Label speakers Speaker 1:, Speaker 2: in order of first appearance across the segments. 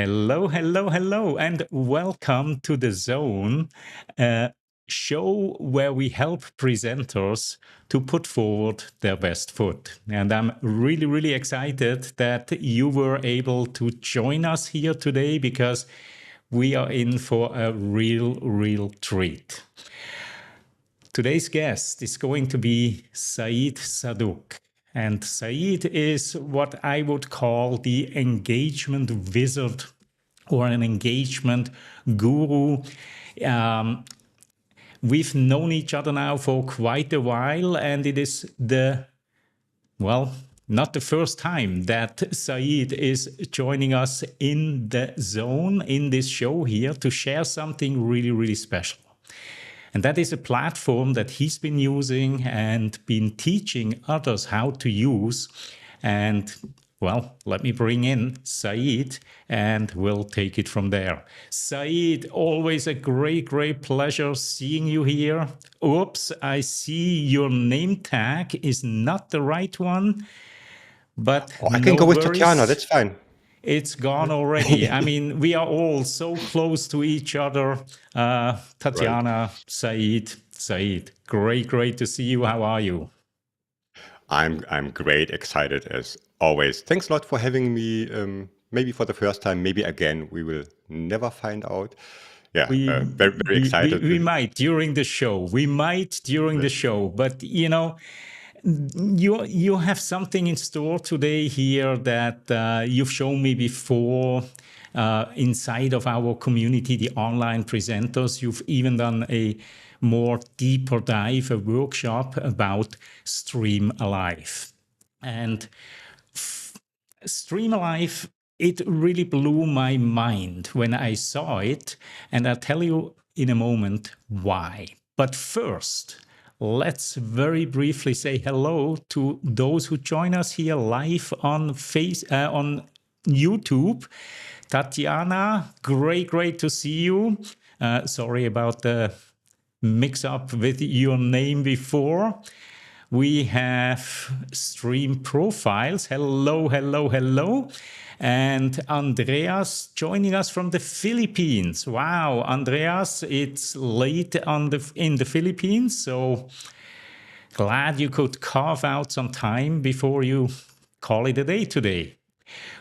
Speaker 1: Hello, hello, hello, and welcome to The Zone, a show where we help presenters to put forward their best foot. And I'm really, really excited that you were able to join us here today because we are in for a real treat. Today's guest is going to be Said Saddouk. And Said is what I would call the engagement wizard or an engagement guru. Um, we've known each other now for quite a while, and it is not the first time that Said is joining us in the zone in this show here to share something really, really special. And that is a platform that he's been using and been teaching others how to use. And well, let me bring in Said and we'll take it from there. Said, always a great pleasure seeing you here. Oops, I see your name tag is not the right one, but
Speaker 2: I can
Speaker 1: no
Speaker 2: go with
Speaker 1: worries.
Speaker 2: Tatiana, that's fine.
Speaker 1: It's gone already. I mean, we are all so close to each other. Tatiana, right. Said, great to see you. How are you?
Speaker 2: I'm great, excited as always. Thanks a lot for having me. Maybe for the first time, maybe again. We will never find out. Yeah, very excited.
Speaker 1: We might during the show. But you have something in store today here that you've shown me before inside of our community, the online presenters. You've even done a more deeper dive, a workshop about StreamAlive. And StreamAlive, it really blew my mind when I saw it. And I'll tell you in a moment why. But first, let's very briefly say hello to those who join us here live on on YouTube. Tatiana, great to see you. Sorry about the mix-up with your name before. We have Stream Profiles. Hello. And Andreas joining us from the Philippines. Wow, Andreas, it's late in the Philippines, so glad you could carve out some time before you call it a day today.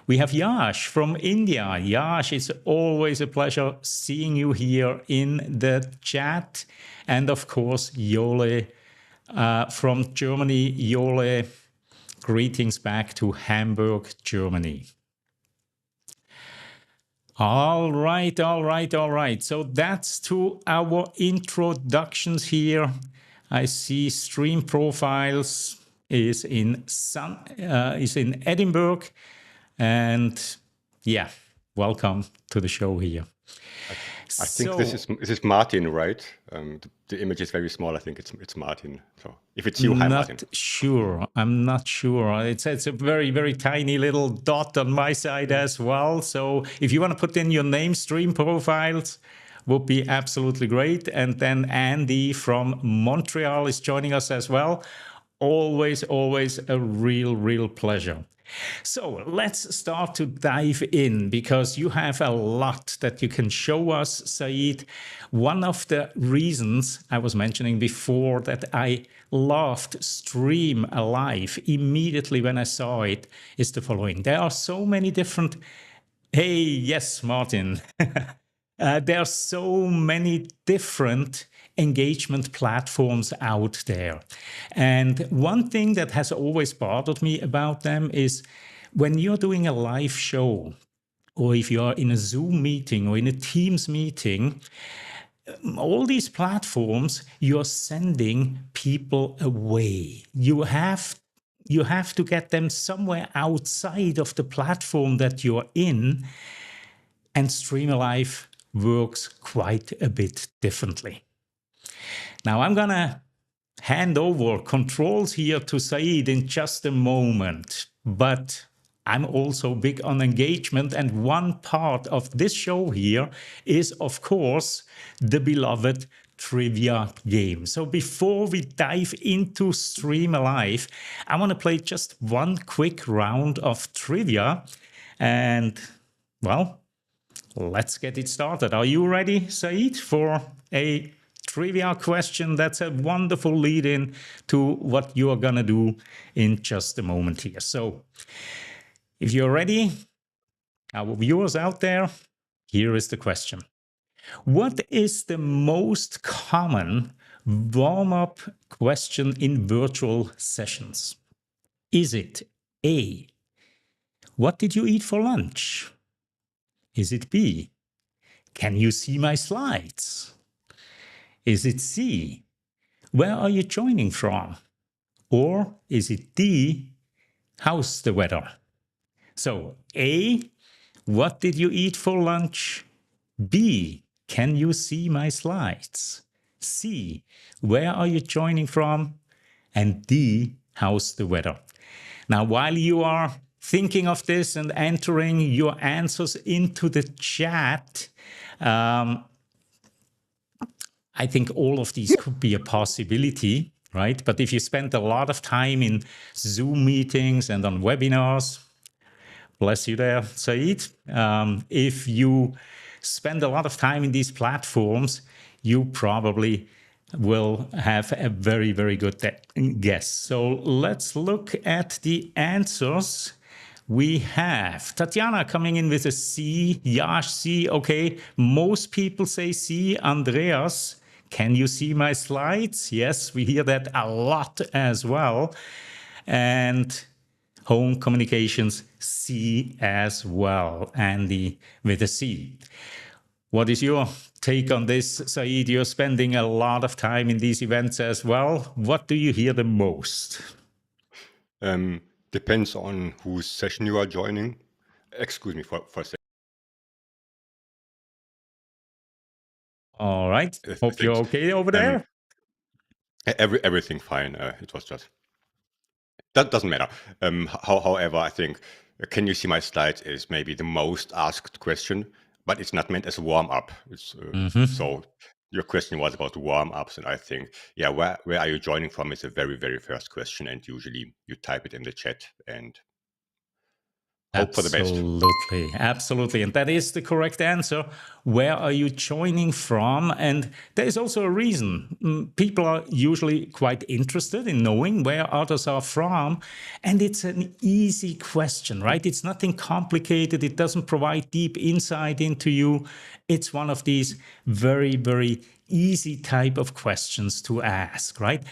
Speaker 1: We have Yash from India. Yash, it's always a pleasure seeing you here in the chat. And of course, Yole from Germany. Yole, greetings back to Hamburg, Germany. All right. So that's to our introductions here. I see Stream Profiles is in Edinburgh, and yeah, welcome to the show here.
Speaker 2: I think this is Martin, right? The image is very small. I think it's Martin. So if it's you, hi Martin.
Speaker 1: I'm not sure. It's a very tiny little dot on my side as well. So if you want to put in your name, Stream Profiles would be absolutely great. And then Andy from Montreal is joining us as well. Always a real pleasure. So let's start to dive in because you have a lot that you can show us, Said. One of the reasons I was mentioning before that I loved StreamAlive immediately when I saw it is the following. There are so many different... Hey, yes, Martin. There are so many different engagement platforms out there. And one thing that has always bothered me about them is when you're doing a live show, or if you are in a Zoom meeting or in a Teams meeting, all these platforms, you're sending people away. You have to get them somewhere outside of the platform that you're in, and StreamAlive works quite a bit differently. Now, I'm going to hand over controls here to Said in just a moment, but I'm also big on engagement, and one part of this show here is, of course, the beloved trivia game. So before we dive into StreamAlive, I want to play just one quick round of trivia, and, well, let's get it started. Are you ready, Said, for a trivia question? That's a wonderful lead-in to what you are going to do in just a moment here. So if you're ready, our viewers out there, here is the question. What is the most common warm-up question in virtual sessions? Is it A, what did you eat for lunch? Is it B, can you see my slides? Is it C, where are you joining from? Or is it D, how's the weather? So A, what did you eat for lunch? B, can you see my slides? C, where are you joining from? And D, how's the weather? Now, while you are thinking of this and entering your answers into the chat, I think all of these could be a possibility, right? But if you spend a lot of time in Zoom meetings and on webinars, bless you there, Said. If you spend a lot of time in these platforms, you probably will have a very, very good guess. So let's look at the answers. We have Tatiana coming in with a C, Yash C. Okay, most people say C. Andreas, can you see my slides? Yes, we hear that a lot as well. And Home Communications, C as well. Andy with a C. What is your take on this, Said? You're spending a lot of time in these events as well. What do you hear the most?
Speaker 2: Depends on whose session you are joining. Excuse me for a second.
Speaker 1: All right. Hope you're okay over there.
Speaker 2: Everything fine. It was just that doesn't matter. However, I think can you see my slides is maybe the most asked question, but it's not meant as a warm up. It's so your question was about warm ups, and I think where are you joining from is a very very first question, and usually you type it in the chat and hope for the best.
Speaker 1: Absolutely. And that is the correct answer. Where are you joining from? And there is also a reason. People are usually quite interested in knowing where others are from. And it's an easy question, right? It's nothing complicated. It doesn't provide deep insight into you. It's one of these very, very easy type of questions to ask, right?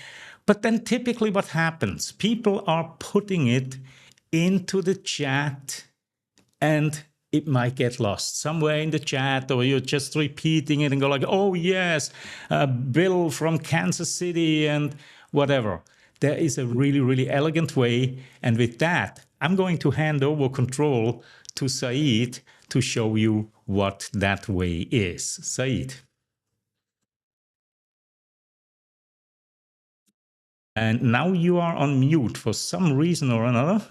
Speaker 1: But then typically what happens? People are putting it into the chat and it might get lost somewhere in the chat, or you're just repeating it and go like, oh yes, Bill from Kansas City and whatever. There is a really, really elegant way. And with that, I'm going to hand over control to Said to show you what that way is. Said. And now you are on mute for some reason or another.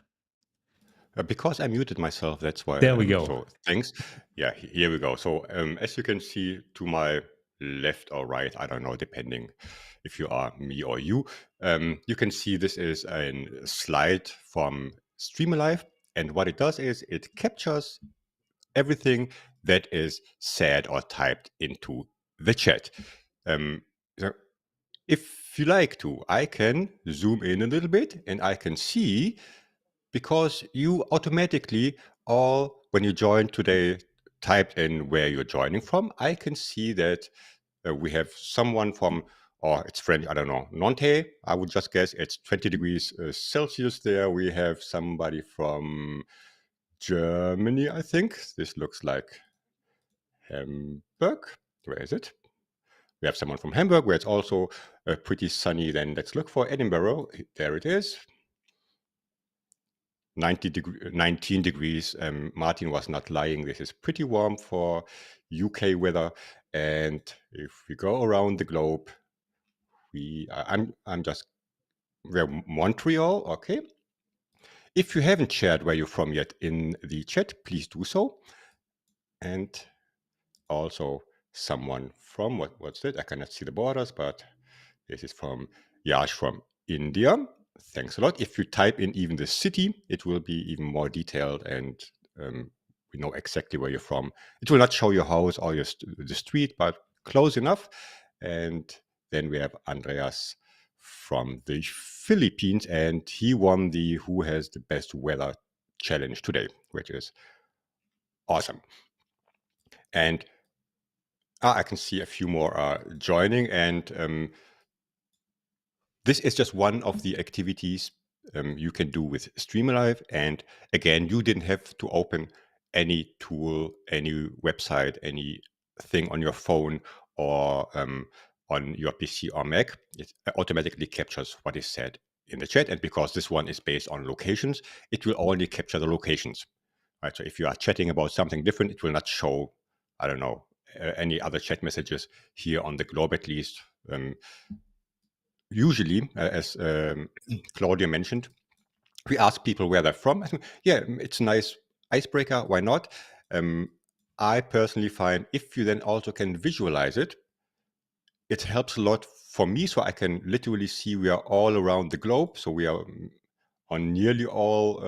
Speaker 2: Because I muted myself, that's why.
Speaker 1: There we go.
Speaker 2: So thanks. Yeah, here we go. So as you can see to my left or right, I don't know, depending if you are me or you, you can see this is a slide from StreamAlive. And what it does is it captures everything that is said or typed into the chat. So if you like to, I can zoom in a little bit and I can see, because you automatically all, when you join today, typed in where you're joining from, I can see that we have someone from, or it's French, I don't know, Nantes, I would just guess it's 20 degrees Celsius there. We have somebody from Germany, I think. This looks like Hamburg. Where is it? We have someone from Hamburg, where it's also pretty sunny. Then let's look for Edinburgh. There it is. 19 degrees. Martin was not lying. This is pretty warm for UK weather. And if we go around the globe, we're Montreal. Okay. If you haven't shared where you're from yet in the chat, please do so. And also someone from what's that? I cannot see the borders, but this is from Yash from India. Thanks a lot. If you type in even the city, it will be even more detailed, and we know exactly where you're from. It will not show your house or the street, but close enough. And then we have Andreas from the Philippines, and he won the Who Has the Best Weather challenge today, which is awesome. And I can see a few more joining, and this is just one of the activities you can do with StreamAlive. And again, you didn't have to open any tool, any website, anything on your phone or on your PC or Mac. It automatically captures what is said in the chat. And because this one is based on locations, it will only capture the locations. Right? So if you are chatting about something different, it will not show, I don't know, any other chat messages here on the globe at least. Usually, as Claudia mentioned, we ask people where they're from. I think, yeah, it's a nice icebreaker. Why not? I personally find if you then also can visualize it, it helps a lot for me. So I can literally see we are all around the globe. So we are on nearly all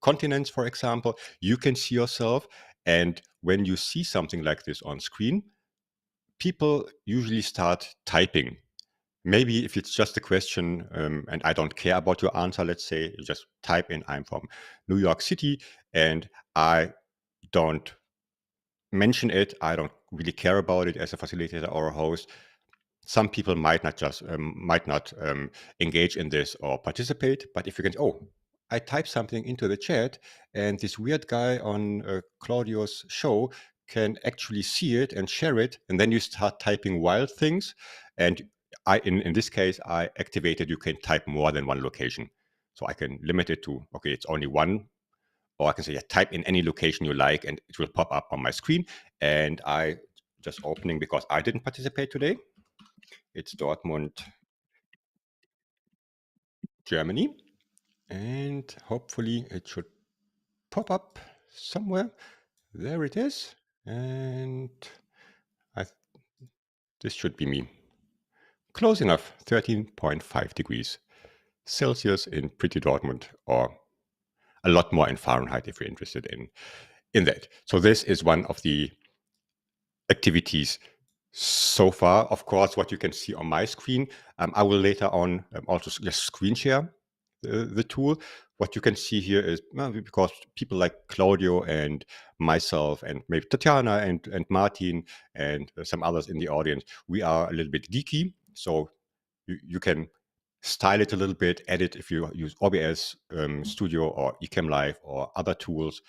Speaker 2: continents, for example. You can see yourself. And when you see something like this on screen, people usually start typing. Maybe if it's just a question and I don't care about your answer, let's say you just type in, I'm from New York City, and I don't mention it. I don't really care about it as a facilitator or a host. Some people might not engage in this or participate. But if you can, oh, I typed something into the chat, and this weird guy on Claudio's show can actually see it and share it, and then you start typing wild things. And in this case, I activated you can type more than one location, so I can limit it to okay, it's only one. Or I can say, yeah, type in any location you like, and it will pop up on my screen. And I just opening because I didn't participate today. It's Dortmund, Germany. And hopefully it should pop up somewhere. There it is. And this should be me. Close enough, 13.5 degrees Celsius in pretty Dortmund, or a lot more in Fahrenheit if you're interested in that. So this is one of the activities so far. Of course, what you can see on my screen, I will later on also just screen share the tool. What you can see here is because people like Claudio and myself and maybe Tatiana and Martin and some others in the audience, we are a little bit geeky. So you can style it a little bit, edit if you use OBS Studio or Ecamm Live or other tools,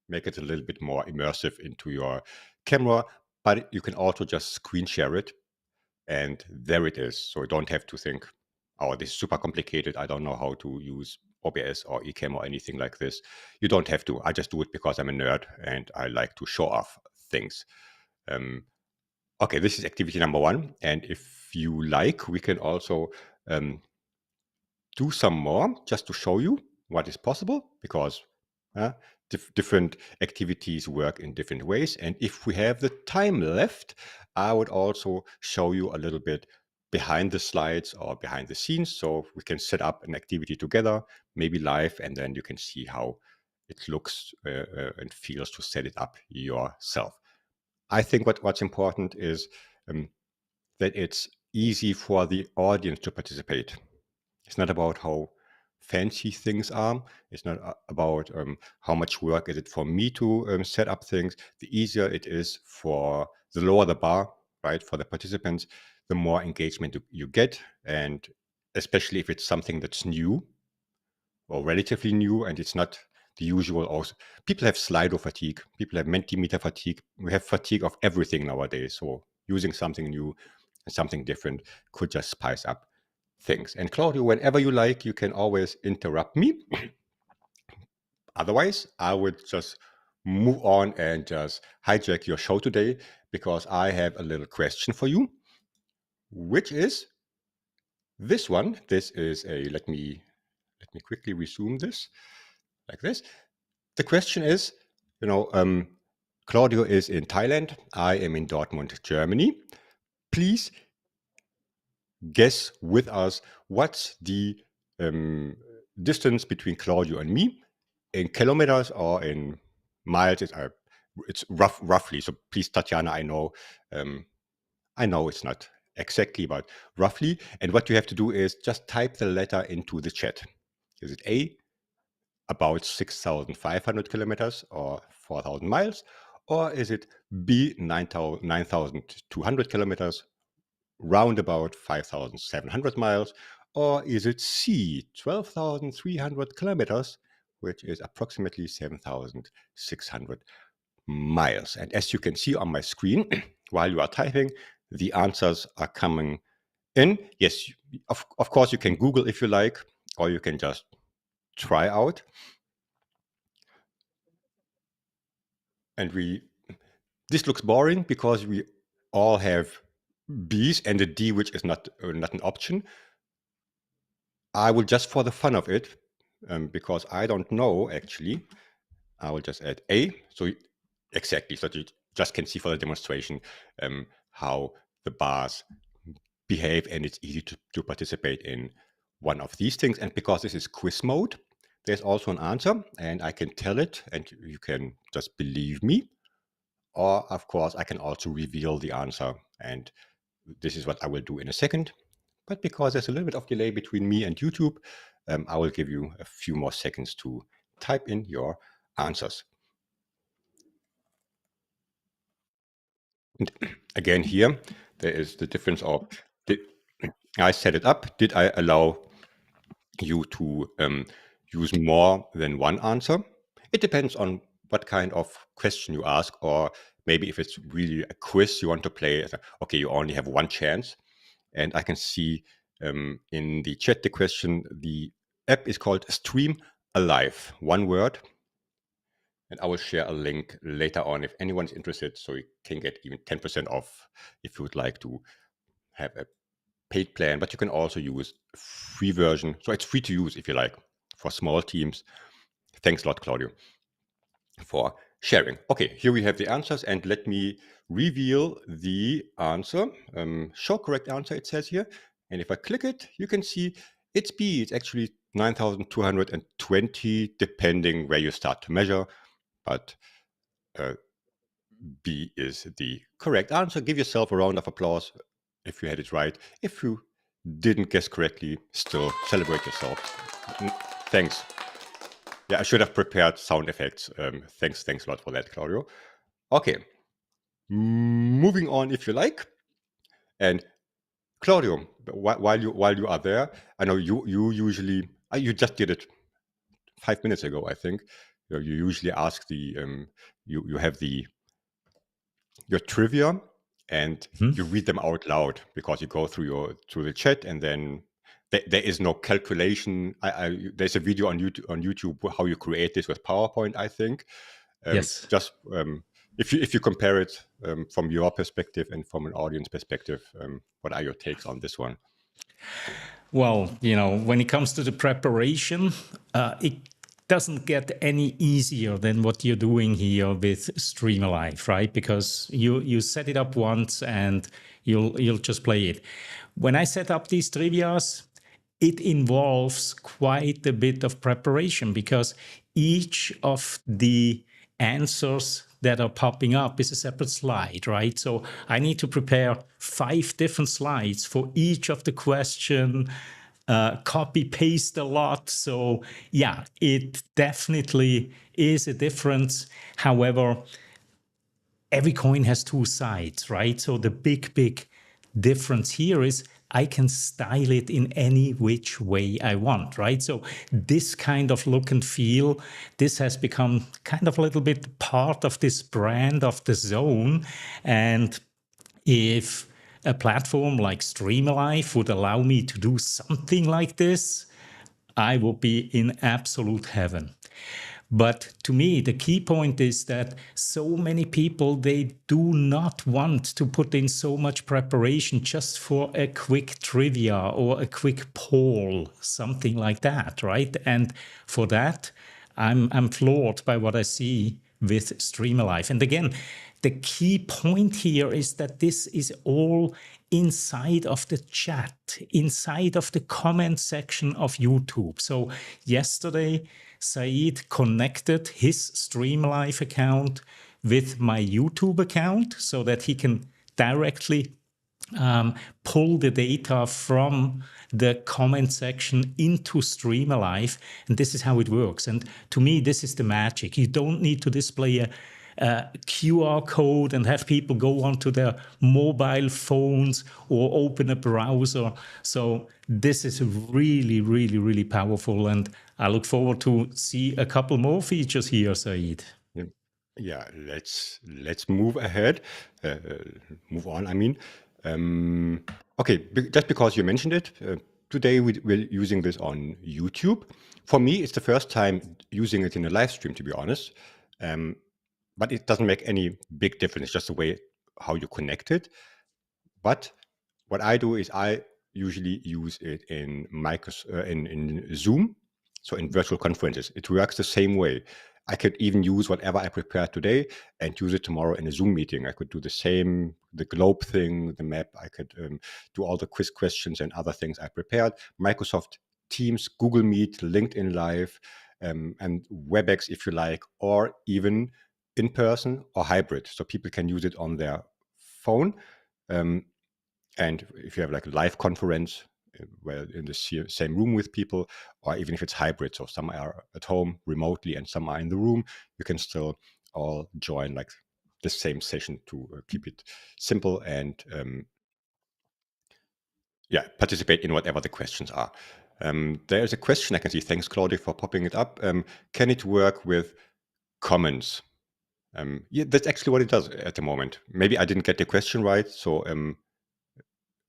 Speaker 2: make it a little bit more immersive into your camera, but you can also just screen share it. And there it is. So you don't have to think, oh, this is super complicated. I don't know how to use OBS or Ecamm or anything like this. You don't have to. I just do it because I'm a nerd and I like to show off things. Okay, this is activity number one. And if you like, we can also do some more just to show you what is possible, because different activities work in different ways. And if we have the time left, I would also show you a little bit behind the slides or behind the scenes, so we can set up an activity together, maybe live, and then you can see how it looks and feels to set it up yourself. I think what's important is that it's easy for the audience to participate. It's not about how fancy things are. It's not about how much work is it for me to set up things. The easier it is for the lower the bar, right, for the participants, the more engagement you get. And especially if it's something that's new or relatively new and it's not the usual. Also, people have Slido fatigue. People have Mentimeter fatigue. We have fatigue of everything nowadays. So using something new and something different could just spice up things. And Claudio, whenever you like, you can always interrupt me. Otherwise, I would just move on and just hijack your show today, because I have a little question for you, which is this one. This is let me quickly resume this like this. The question is, Claudio is in Thailand. I am in Dortmund, Germany. Please guess with us what's the distance between Claudio and me in kilometers or in miles. It's roughly. So please, Tatiana, I know it's not exactly, but roughly. And what you have to do is just type the letter into the chat. Is it A, about 6,500 kilometers or 4,000 miles? Or is it B, 9,200 kilometers, round about 5,700 miles? Or is it C, 12,300 kilometers, which is approximately 7,600 miles? And as you can see on my screen, while you are typing, the answers are coming in. Yes, of course, you can Google if you like, or you can just try out. And this looks boring because we all have B's and a D, which is not an option. I will just, for the fun of it, because I don't know actually, I will just add A. So exactly, so you just can see for the demonstration how the bars behave, and it's easy to participate in one of these things. And because this is quiz mode, there's also an answer, and I can tell it, and you can just believe me. Or, of course, I can also reveal the answer, and this is what I will do in a second. But because there's a little bit of delay between me and YouTube, I will give you a few more seconds to type in your answers. And again, here, there is the difference of, did I set it up? Did I allow you to use more than one answer? It depends on what kind of question you ask, or maybe if it's really a quiz you want to play, okay, you only have one chance. And I can see in the chat the question, the app is called StreamAlive, one word. And I will share a link later on if anyone's interested, so you can get even 10% off if you would like to have a paid plan, but you can also use free version. So it's free to use if you like for small teams. Thanks a lot, Claudio, for sharing. Okay, here we have the answers, and let me reveal the answer. Show correct answer, it says here. And if I click it, you can see it's B. It's actually 9,220, depending where you start to measure. But B is the correct answer. Give yourself a round of applause if you had it right. If you didn't guess correctly, still celebrate yourself. Thanks. Yeah, I should have prepared sound effects. Thanks a lot for that, Claudio. Okay, moving on if you like. And Claudio, while you are there, I know you usually you just did it 5 minutes ago, I think. You usually ask the you have your trivia, and you read them out loud because you go through the chat, and then there is no calculation. There's a video on YouTube how you create this with PowerPoint, I think.
Speaker 1: Yes.
Speaker 2: Just if you compare it from your perspective and from an audience perspective, what are your takes on this one?
Speaker 1: Well, when it comes to the preparation, it doesn't get any easier than what you're doing here with StreamAlive, right? Because you set it up once and you'll just play it. When I set up these trivias, it involves quite a bit of preparation because each of the answers that are popping up is a separate slide, right? So I need to prepare 5 different slides for each of the question, copy paste a lot. So yeah, it definitely is a difference. However, every coin has 2 sides, right? So the big difference here is I can style it in any which way I want, right? So this kind of look and feel, this has become kind of a little bit part of this brand of the Zone. And if a platform like StreamAlive would allow me to do something like this, I would be in absolute heaven. But to me, the key point is that so many people, they do not want to put in so much preparation just for a quick trivia or a quick poll, something like that, right? And for that, I'm floored by what I see with StreamAlive. And again, the key point here is that this is all inside of the chat, inside of the comment section of YouTube. So yesterday, Said connected his StreamAlive account with my YouTube account so that he can directly pull the data from the comment section into StreamAlive. And this is how it works. And to me, this is the magic. You don't need to display a QR code and have people go onto their mobile phones or open a browser. So this is really, really, really powerful. And I look forward to see a couple more features here, Said.
Speaker 2: Yeah, let's move ahead. Move on, I mean. Okay, just because you mentioned it, today we're using this on YouTube. For me, it's the first time using it in a live stream, to be honest. But it doesn't make any big difference. It's just the way how you connect it. But what I do is I usually use it in in Zoom, so in virtual conferences. It works the same way. I could even use whatever I prepared today and use it tomorrow in a Zoom meeting. I could do the same, the globe thing, the map. I could do all the quiz questions and other things I prepared. Microsoft Teams, Google Meet, LinkedIn Live, and WebEx if you like, or even in person or hybrid. So people can use it on their phone. And if you have like a live conference where in the same room with people, or even if it's hybrid, so some are at home remotely and some are in the room, you can still all join like the same session to keep it simple and participate in whatever the questions are. There is a question I can see. Thanks, Claudia, for popping it up. Can it work with comments? Yeah, that's actually what it does at the moment. Maybe I didn't get the question right, so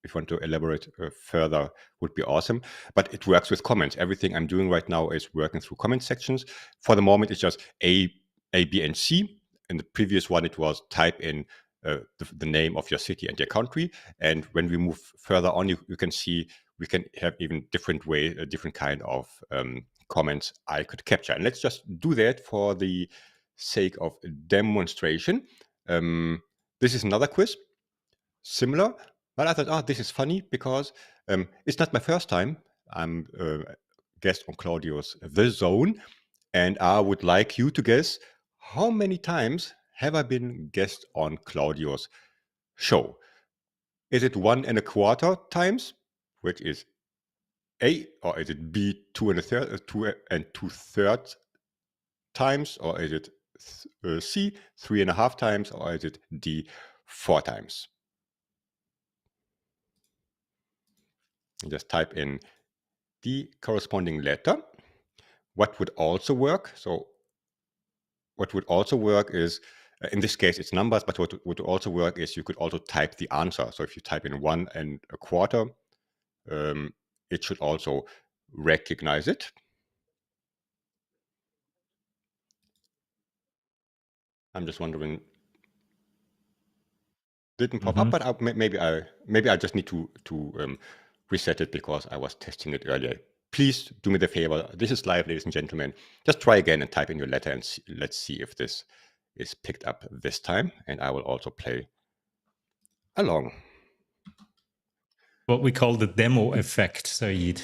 Speaker 2: if you want to elaborate further, would be awesome. But it works with comments. Everything I'm doing right now is working through comment sections. For the moment, it's just A, B, and C. In the previous one, it was type in the name of your city and your country. And when we move further on, you can see we can have even different way, a different kind of comments I could capture. And let's just do that for the sake of demonstration. This is another quiz, similar, but I thought, oh, this is funny because it's not my first time. I'm a guest on Claudio's The Zone, and I would like you to guess how many times have I been guest on Claudio's show? Is it 1.25 times, which is A, or is it B, 2 times, or is it C, 3.5 times, or is it D, 4 times? Just type in the corresponding letter. What would also work? So what would also work is, in this case, it's numbers, but what would also work is you could also type the answer. So if you type in 1.25, it should also recognize it. I'm just wondering, didn't pop up, but maybe I just need to reset it because I was testing it earlier. Please do me the favor. This is live, ladies and gentlemen. Just try again and type in your letter and let's see if this is picked up this time. And I will also play along.
Speaker 1: What we call the demo effect, Said.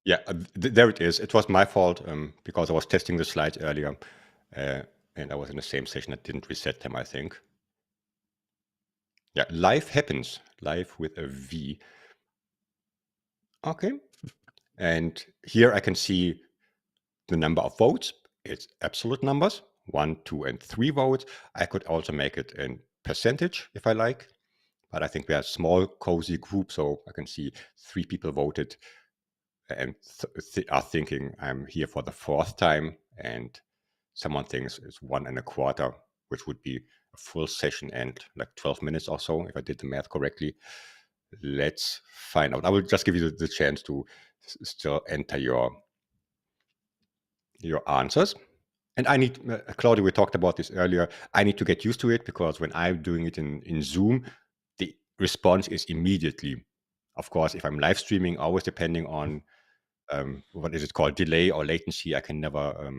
Speaker 2: Yeah, there it is. It was my fault because I was testing the slides earlier and I was in the same session. I didn't reset them, I think. Yeah, live happens. Live with a V. Okay. And here I can see the number of votes. It's absolute numbers, 1, 2, and 3 votes. I could also make it in percentage if I like, but I think we are a small, cozy group, so I can see 3 people voted and are thinking I'm here for the 4th time, and someone thinks it's 1.25, which would be a full session and like 12 minutes or so, if I did the math correctly. Let's find out. I will just give you the chance to still enter your answers. And I need, Claudia, we talked about this earlier. I need to get used to it because when I'm doing it in Zoom, the response is immediately. Of course, if I'm live streaming, always depending on what is it called, delay or latency, I can never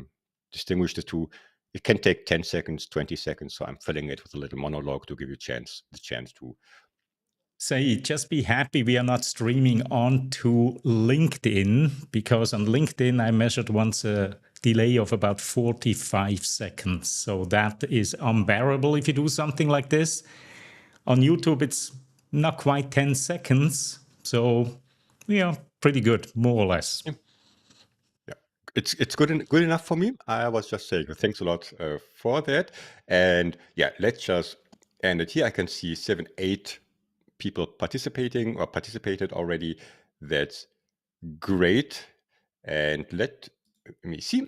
Speaker 2: distinguish the two. It can take 10 seconds, 20 seconds. So I'm filling it with a little monologue to give you the chance to.
Speaker 1: Say, just be happy we are not streaming onto LinkedIn, because on LinkedIn I measured once a delay of about 45 seconds. So that is unbearable if you do something like this. On YouTube, it's not quite 10 seconds. So, yeah, pretty good, more or less.
Speaker 2: Yeah, it's good enough for me. I was just saying thanks a lot for that. And yeah, let's just end it here. I can see 7-8 people participating or participated already. That's great. And let me see.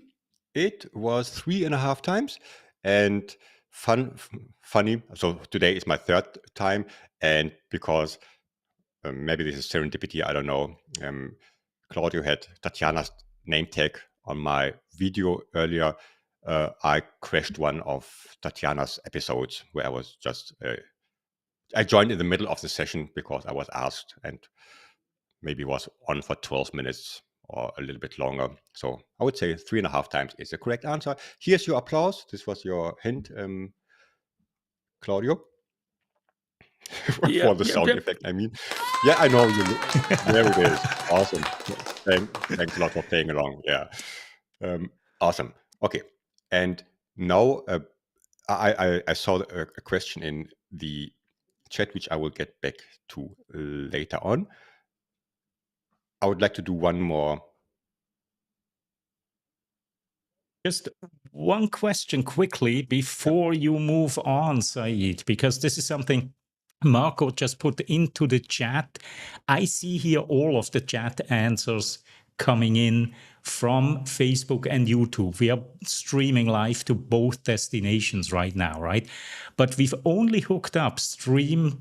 Speaker 2: It was 3.5 times and funny. So today is my third time. And because maybe this is serendipity, I don't know. Claudio had Tatiana's name tag on my video earlier. I crashed one of Tatiana's episodes where I was just, I joined in the middle of the session because I was asked and maybe was on for 12 minutes or a little bit longer. So I would say 3.5 times is the correct answer. Here's your applause. This was your hint, Claudio, for the sound effect, I mean. Yeah, I know. There it is. Awesome. Thanks a lot for playing along. Yeah. Awesome. Okay. And now I saw a question in the chat, which I will get back to later on. I would like to do one more.
Speaker 1: Just one question quickly before you move on, Said, because this is something Marco just put into the chat. I see here all of the chat answers coming in from Facebook and YouTube. We are streaming live to both destinations right now, right? But we've only hooked up StreamAlive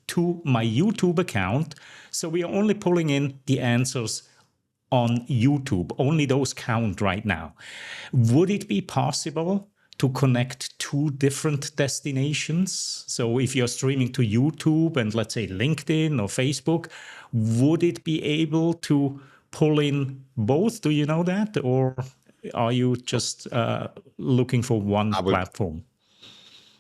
Speaker 1: to my YouTube account. So we are only pulling in the answers on YouTube. Only those count right now. Would it be possible to connect two different destinations? So if you're streaming to YouTube and let's say LinkedIn or Facebook, would it be able to pull in both? Do you know that? Or are you just looking for one platform?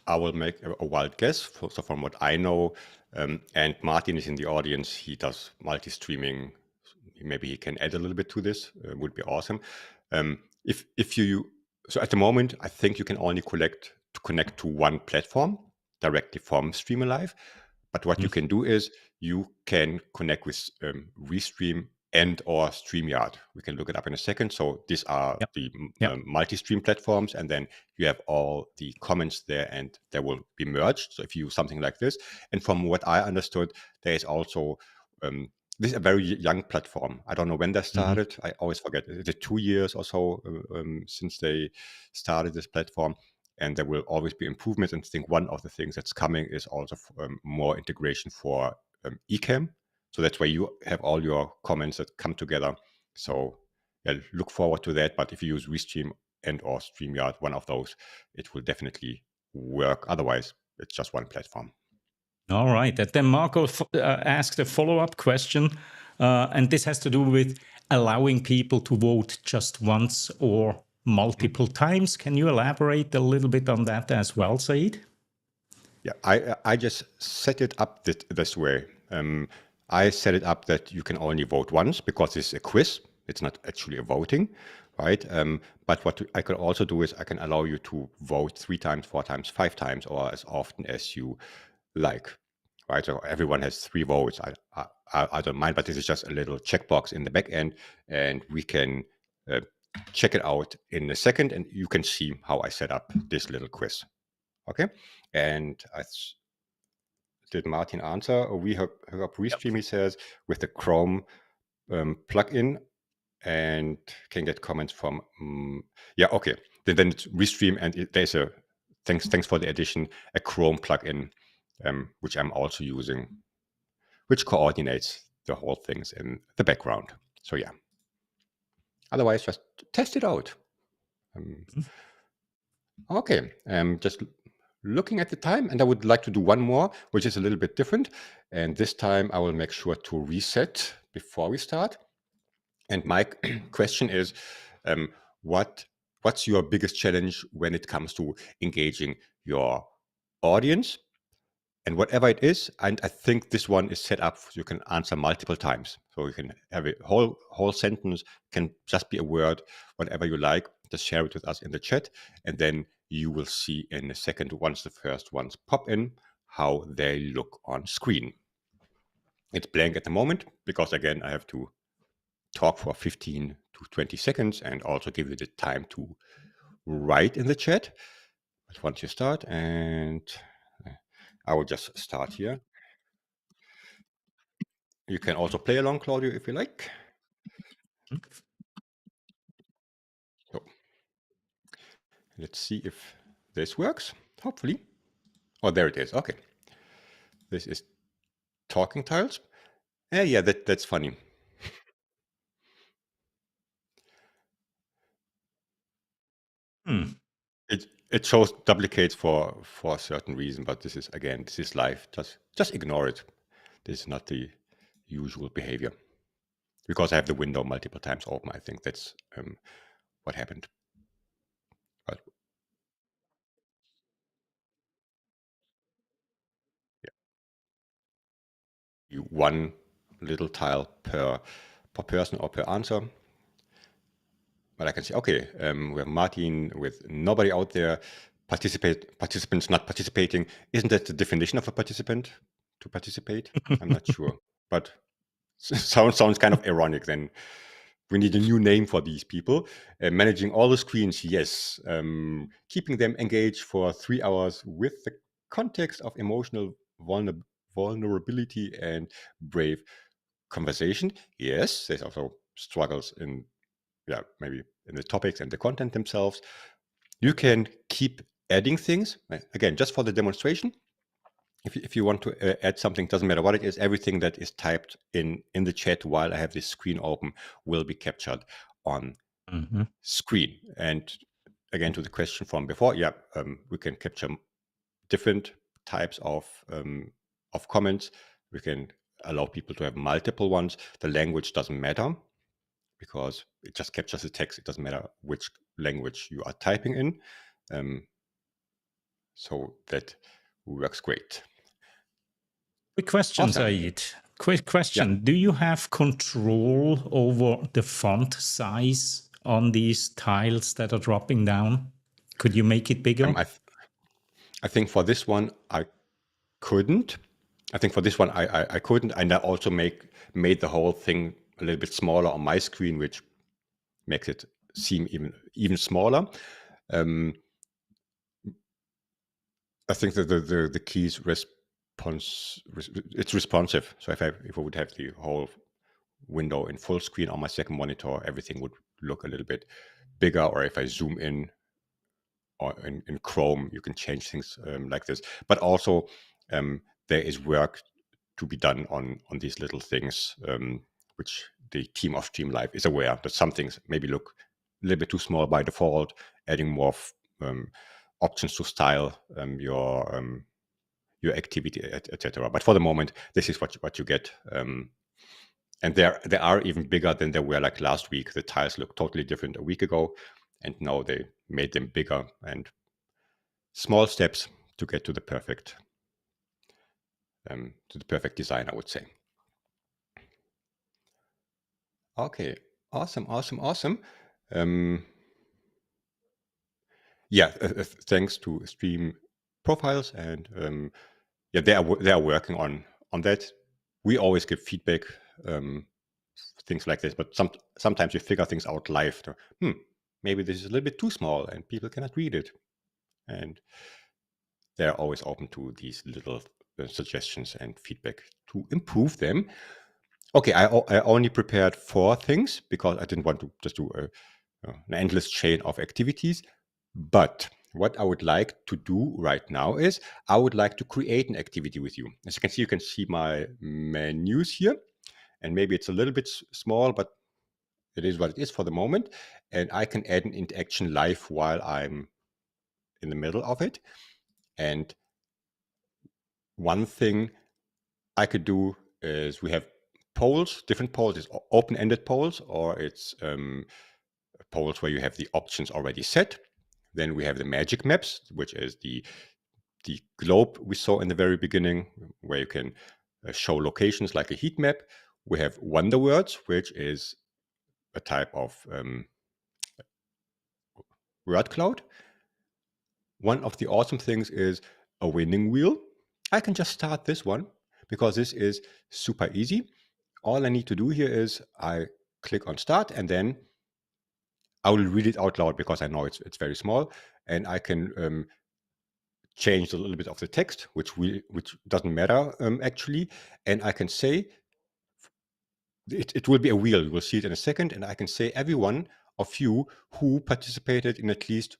Speaker 2: I will make a wild guess. So from what I know, and Martin is in the audience, he does multi-streaming. Maybe he can add a little bit to this. Would be awesome. So at the moment, I think you can only connect to one platform directly from StreamAlive. But what you can do is you can connect with Restream and or StreamYard. We can look it up in a second. So these are the multi-stream platforms, and then you have all the comments there, and they will be merged. So if you use something like this, and from what I understood, there is also this is a very young platform. I don't know when they started. I always forget. Is it 2 years or so since they started this platform? And there will always be improvements. And I think one of the things that's coming is also more integration for Ecamm. So that's where you have all your comments that come together. So yeah, look forward to that. But if you use Restream and or StreamYard, one of those, it will definitely work. Otherwise, it's just one platform.
Speaker 1: All right. And then Marco asked a follow-up question, and this has to do with allowing people to vote just once or multiple times. Can you elaborate a little bit on that as well, Said?
Speaker 2: Yeah, I just set it up this way. I set it up that you can only vote once because it's a quiz. It's not actually a voting, right? But what I can also do is I can allow you to vote 3 times, 4 times, 5 times, or as often as you like, right? So everyone has 3 votes. I don't mind, but this is just a little checkbox in the back end, and we can check it out in a second, and you can see how I set up this little quiz. Okay, and did Martin answer? We hook up Restream, he says, with the Chrome plugin, and can get comments from. Yeah, okay. Then it's Restream, and there's a thanks for the addition, a Chrome plugin, which I'm also using, which coordinates the whole things in the background. So yeah. Otherwise, just test it out. Okay, just looking at the time, and I would like to do one more, which is a little bit different. And this time I will make sure to reset before we start. And my question is, what's your biggest challenge when it comes to engaging your audience? And whatever it is, and I think this one is set up so you can answer multiple times. So you can have a whole sentence, can just be a word, whatever you like. Just share it with us in the chat, and then you will see in a second, once the first ones pop in, how they look on screen. It's blank at the moment because, again, I have to talk for 15 to 20 seconds and also give you the time to write in the chat. But once you start, and I will just start here. You can also play along, Claudio, if you like. So let's see if this works, hopefully. Oh, there it is. Okay. This is talking tiles. Yeah, that's funny. It shows duplicates for a certain reason, but this is, again, this is live. Just ignore it. This is not the usual behavior. Because I have the window multiple times open, I think that's what happened. But yeah, one little tile per person or per answer. But I can see, okay, we have Martin with nobody out there, participants not participating. Isn't that the definition of a participant, to participate? I'm not sure, but sounds kind of ironic. Then we need a new name for these people. Managing all the screens, yes. Keeping them engaged for 3 hours with the context of emotional vulnerability and brave conversation, yes. There's also struggles in, maybe in the topics and the content themselves. You can keep adding things, again, just for the demonstration. If you want to add something, doesn't matter what it is, everything that is typed in the chat while I have this screen open will be captured on screen. And again, to the question from before, we can capture different types of comments. We can allow people to have multiple ones. The language doesn't matter because it just captures the text. It doesn't matter which language you are typing in. So that works great.
Speaker 1: Quick question,
Speaker 2: Awesome.
Speaker 1: Said. Quick question.
Speaker 2: Yeah.
Speaker 1: Do you have control over the font size on these tiles that are dropping down? Could you make it bigger?
Speaker 2: I think for this one, I couldn't. I think for this one, I couldn't. And I also made the whole thing a little bit smaller on my screen, which makes it seem even smaller. I think that the key is it's responsive. So if I would have the whole window in full screen on my second monitor, everything would look a little bit bigger. Or if I zoom in, or in Chrome, you can change things like this. But also, there is work to be done on these little things, which the team of StreamAlive is aware that some things maybe look a little bit too small by default. Adding more options to style your activity, etc. But for the moment, this is what you get. And they are even bigger than they were like last week. The tiles look totally different a week ago, and now they made them bigger, and small steps to get to the perfect design, I would say. Okay, awesome. Thanks to Stream Profiles, and they are working on that. We always give feedback, things like this, but sometimes we figure things out live. Maybe this is a little bit too small and people cannot read it, and they're always open to these little suggestions and feedback to improve them. Okay, I only prepared 4 things because I didn't want to just do an endless chain of activities. But what I would like to do right now is I would like to create an activity with you. As you can see my menus here, and maybe it's a little bit small, but it is what it is for the moment. And I can add an interaction live while I'm in the middle of it. And one thing I could do is we have polls, different polls. It's open-ended polls, or it's polls where you have the options already set. Then we have the magic maps, which is the globe we saw in the very beginning, where you can show locations like a heat map. We have wonder words, which is a type of word cloud. One of the awesome things is a winning wheel. I can just start this one because this is super easy. All I need to do here is I click on start, and then I will read it out loud because I know it's very small, and I can change a little bit of the text, which doesn't matter actually, and I can say it will be a wheel. You will see it in a second, and I can say every one of you who participated in at least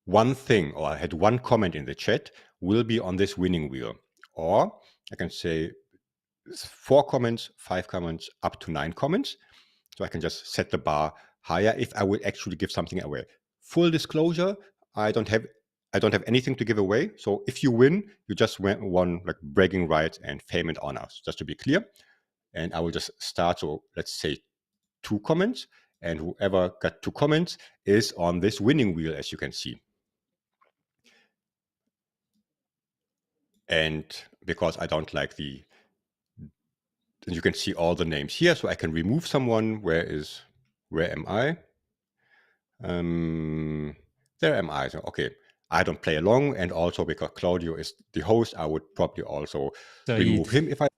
Speaker 2: one thing or had one comment in the chat will be on this winning wheel. Or I can say 4 comments, 5 comments, up to 9 comments. So I can just set the bar higher if I would actually give something away. Full disclosure, I don't have anything to give away. So if you win, you just won like bragging rights and fame and honors, just to be clear. And I will just start. So let's say 2 comments, and whoever got 2 comments is on this winning wheel, as you can see. And because I don't like you can see all the names here, so I can remove someone. Where am I? There am I. So, okay, I don't play along, and also because Claudio is the host, I would probably also remove him if I.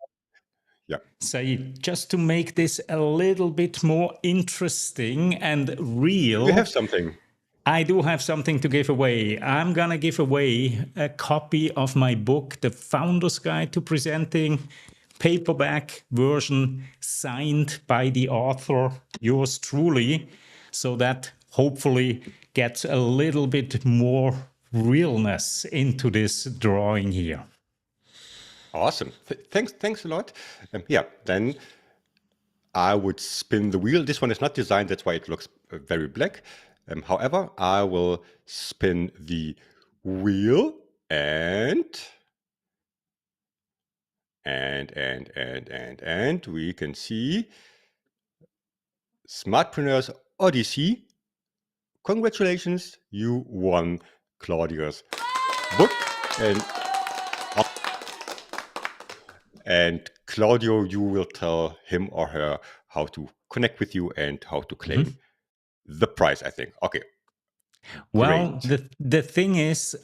Speaker 2: Yeah.
Speaker 1: Said, just to make this a little bit more interesting and real.
Speaker 2: You have something.
Speaker 1: I do have something to give away. I'm going to give away a copy of my book, The Founder's Guide to Presenting, paperback version signed by the author, yours truly, so that hopefully gets a little bit more realness into this drawing here.
Speaker 2: Awesome. Thanks a lot. Yeah, then I would spin the wheel. This one is not designed, that's why it looks very black. However, I will spin the wheel and we can see Smartpreneurs Odyssey. Congratulations, you won Claudia's book. And Claudio, you will tell him or her how to connect with you and how to claim the prize, I think. Okay.
Speaker 1: Well, the thing is,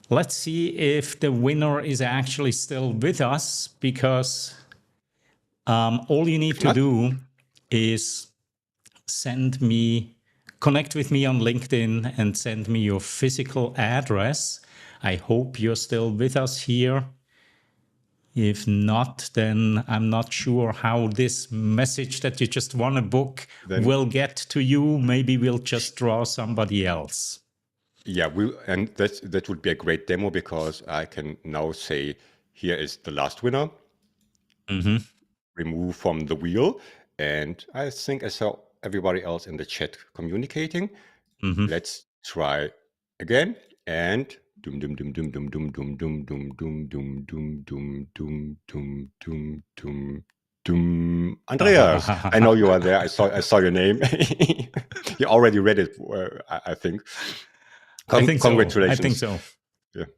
Speaker 1: let's see if the winner is actually still with us, because all you need to do is connect with me on LinkedIn and send me your physical address. I hope you're still with us here. If not, then I'm not sure how this message that you just won a book will get to you. Maybe we'll just draw somebody else.
Speaker 2: Yeah, and that would be a great demo, because I can now say, here is the last winner. Remove from the wheel. And I think I saw everybody else in the chat communicating. Let's try again. And doom doom doom doom doom doom doom doom doom doom doom doom doom doom doom doom doom doom. Andreas, I know you are there. I saw your name. You already read it, I think.
Speaker 1: I think
Speaker 2: congratulations.
Speaker 1: So. I think so.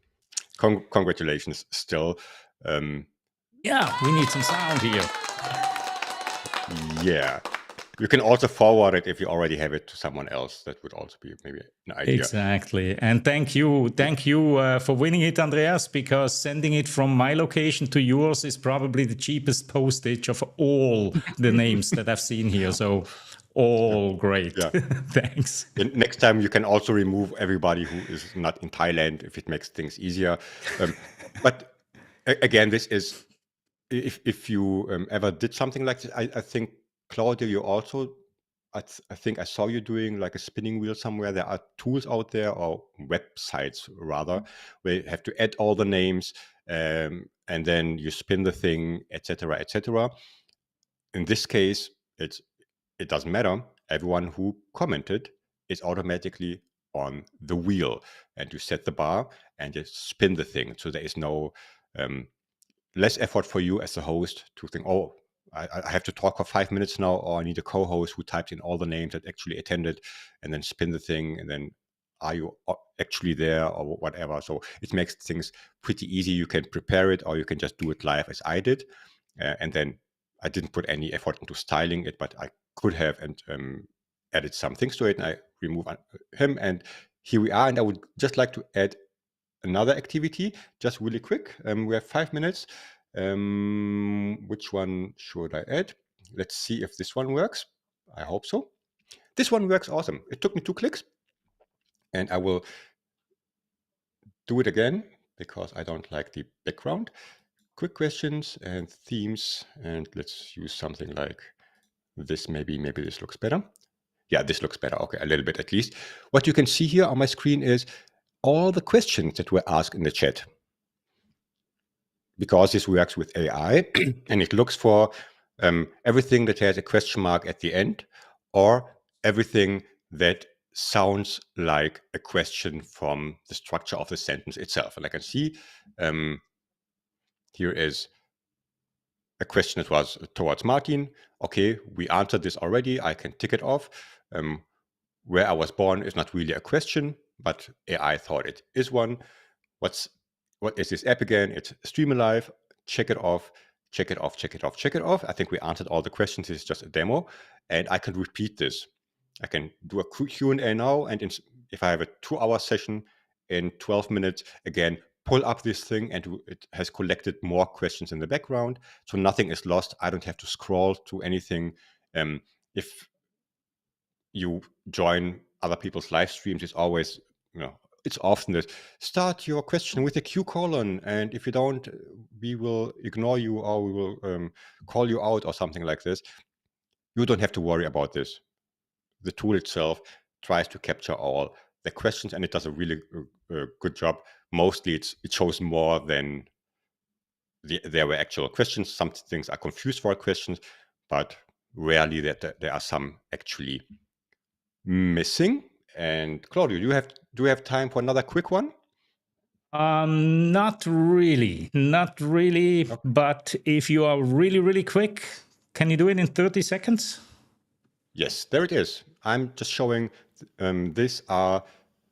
Speaker 2: Yeah. Congratulations still.
Speaker 1: Yeah, we need some sound here.
Speaker 2: Yeah. You can also forward it if you already have it to someone else. That would also be maybe an idea.
Speaker 1: Exactly. And thank you for winning it, Andreas, because sending it from my location to yours is probably the cheapest postage of all the names that I've seen here. So all great. Yeah. Thanks.
Speaker 2: And next time you can also remove everybody who is not in Thailand if it makes things easier. But again, this is, if you ever did something like this, I think, Claudia, you also, I think I saw you doing like a spinning wheel somewhere. There are tools out there, or websites rather, where you have to add all the names, and then you spin the thing, etc., etc. In this case, it doesn't matter. Everyone who commented is automatically on the wheel, and you set the bar and you spin the thing. So there is no less effort for you as a host to think, oh, I have to talk for 5 minutes now, or I need a co-host who types in all the names that actually attended, and then spin the thing, and then are you actually there, or whatever. So it makes things pretty easy. You can prepare it, or you can just do it live as I did. And then I didn't put any effort into styling it, but I could have and added some things to it. And I remove him, and here we are. And I would just like to add another activity, just really quick. We have 5 minutes. Which one should I add? Let's see if this one works. I hope so. This one works awesome. It took me 2 clicks, and I will do it again because I don't like the background. Quick questions and themes, and let's use something like this. Maybe this looks better. Yeah, this looks better. Okay, a little bit at least. What you can see here on my screen is all the questions that were asked in the chat. Because this works with AI, and it looks for everything that has a question mark at the end, or everything that sounds like a question from the structure of the sentence itself. And I can see here is a question that was towards Martin. Okay, we answered this already. I can tick it off. Where I was born is not really a question, but AI thought it is one. What is this app again? It's StreamAlive. Check it off, check it off, check it off, check it off. I think we answered all the questions. This is just a demo. And I can repeat this. I can do a Q&A now. And if I have a 2-hour session in 12 minutes, again, pull up this thing, and it has collected more questions in the background. So nothing is lost. I don't have to scroll to anything. If you join other people's live streams, it's always, it's often that start your question with a Q colon, and if you don't, we will ignore you, or we will call you out, or something like this. You don't have to worry about this. The tool itself tries to capture all the questions, and it does a really good job. Mostly it shows more than there were actual questions. Some things are confused for questions, but rarely that there are some actually missing. And Claudio, do you have time for another quick one?
Speaker 1: Not really. Okay. But if you are really, really quick, can you do it in 30 seconds?
Speaker 2: Yes, there it is. I'm just showing these are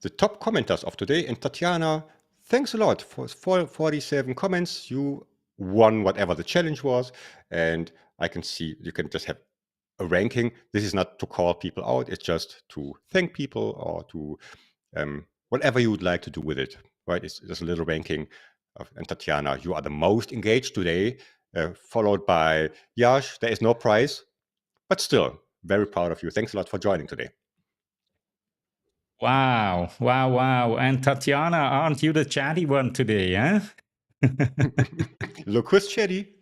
Speaker 2: the top commenters of today. And Tatiana, thanks a lot for 47 comments. You won whatever the challenge was. And I can see you can just have a ranking. This is not to call people out. It's just to thank people, or to whatever you would like to do with it, right? It's just a little ranking. And Tatiana, you are the most engaged today, followed by Yash. There is no prize, but still very proud of you. Thanks a lot for joining today.
Speaker 1: Wow. And Tatiana, aren't you the chatty one today, huh?
Speaker 2: Look who's chatty.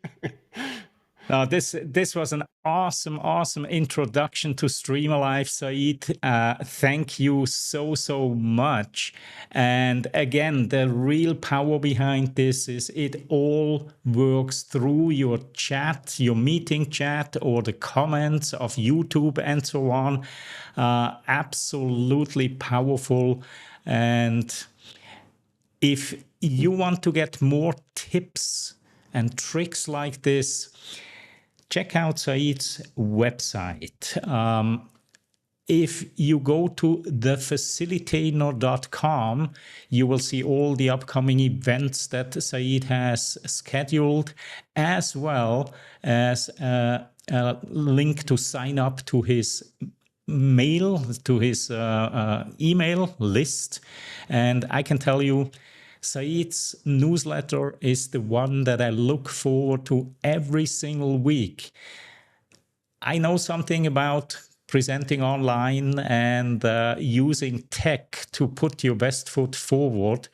Speaker 1: Now, this was an awesome introduction to StreamAlive, Said. Thank you so much. And again, the real power behind this is it all works through your chat, your meeting chat, or the comments of YouTube and so on. Absolutely powerful. And if you want to get more tips and tricks like this, check out Said's website. If you go to thefacilitator.com, you will see all the upcoming events that Said has scheduled, as well as a link to sign up to his email list. And I can tell you, Said's newsletter is the one that I look forward to every single week. I know something about presenting online and using tech to put your best foot forward.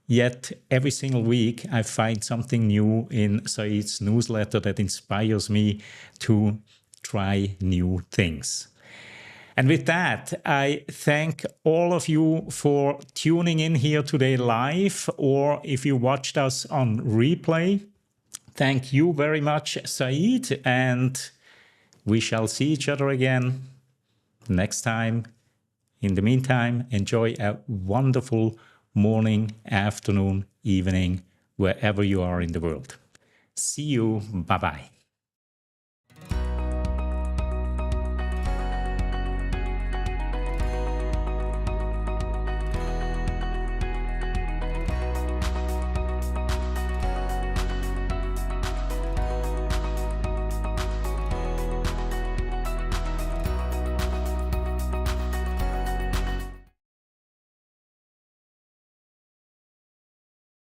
Speaker 1: Yet every single week I find something new in Said's newsletter that inspires me to try new things. And with that, I thank all of you for tuning in here today live, or if you watched us on replay. Thank you very much, Said, and we shall see each other again next time. In the meantime, enjoy a wonderful morning, afternoon, evening, wherever you are in the world. See you. Bye-bye.